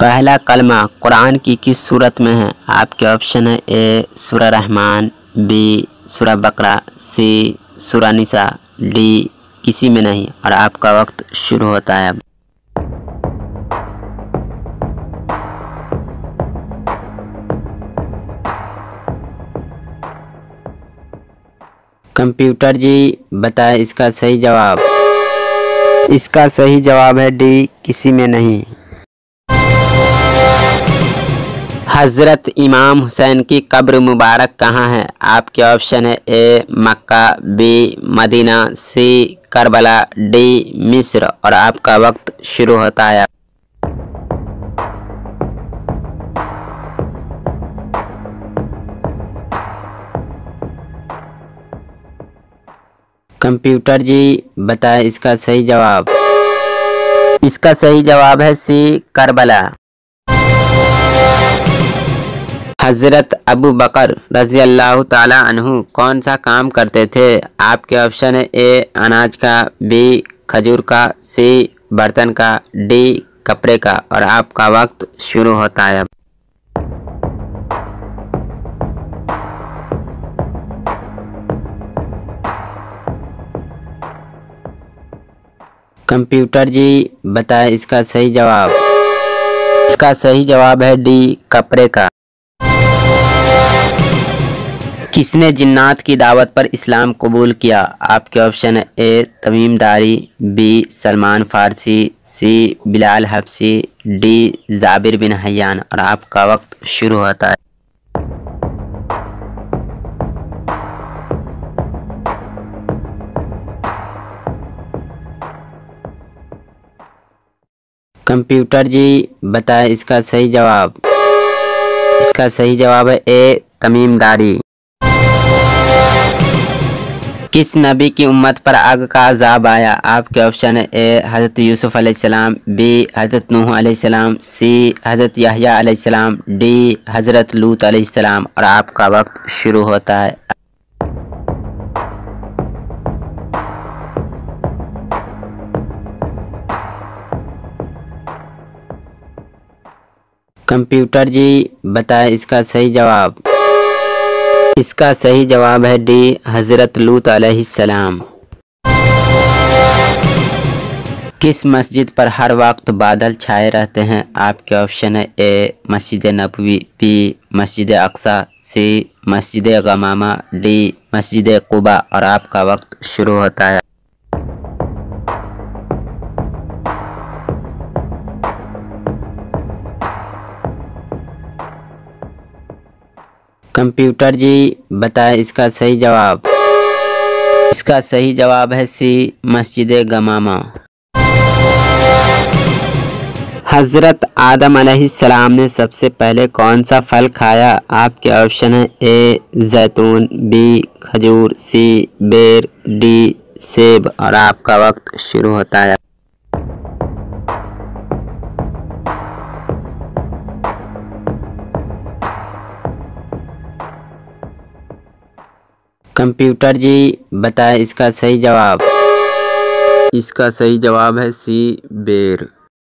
पहला कलमा कुरान की किस सूरत में है? आपके ऑप्शन है ए सूरह रहमान, बी सूरह बकरा, सी सूरह निसा, डी किसी में नहीं। और आपका वक्त शुरू होता है अब। कंप्यूटर जी बताएं इसका सही जवाब। इसका सही जवाब है डी किसी में नहीं। हज़रत इमाम हुसैन की कब्र मुबारक कहाँ है? आपके ऑप्शन है ए मक्का, बी मदीना, सी करबला, डी मिस्र। और आपका वक्त शुरू होता है। कंप्यूटर जी बताएं इसका सही जवाब। इसका सही जवाब है सी करबला। हज़रत अबू बकर रज़ी अल्लाह ताला अन्हु कौन सा काम करते थे? आपके ऑप्शन है ए अनाज का, बी खजूर का, सी बर्तन का, डी कपड़े का। और आपका वक्त शुरू होता है। कंप्यूटर जी बताएं इसका सही जवाब। इसका सही जवाब है डी कपड़े का। किसने जिन्नात की दावत पर इस्लाम कबूल किया? आपके ऑप्शन है A Tamim Dari, B Salman Farsi, C Bilal Habshi, D Jabir bin Hayyan. और आपका वक्त शुरू होता है। कंप्यूटर जी बताएं इसका सही जवाब। इसका सही जवाब है ए तमीम दारी। किस नबी की उम्मत पर आग का अजाब आया? आपके ऑप्शन है ए हज़रत यूसुफ अलैहिस्सलाम, बी हज़रत नूह अलैहिस्सलाम, सी हज़रत यहया अलैहिस्सलाम, डी हज़रत लूत अलैहिस्सलाम। और आपका वक्त शुरू होता है। कंप्यूटर जी बताएं इसका सही जवाब। इसका सही जवाब है डी हज़रत लूत अलैहिस्सलाम। किस मस्जिद पर हर वक्त बादल छाए रहते हैं? आपके ऑप्शन है ए मस्जिद नबवी, बी मस्जिद अक्सा, सी मस्जिद गमामा, डी मस्जिद कुबा। और आपका वक्त शुरू होता है। कंप्यूटर जी बताएं इसका सही जवाब। इसका सही जवाब है सी मस्जिद गमामा। हज़रत आदम अलैहिस्सलाम ने सबसे पहले कौन सा फल खाया? आपके ऑप्शन है ए जैतून, बी खजूर, सी बेर, डी सेब। और आपका वक्त शुरू होता है। कंप्यूटर जी बताएं इसका सही जवाब। इसका सही जवाब है सी बेर।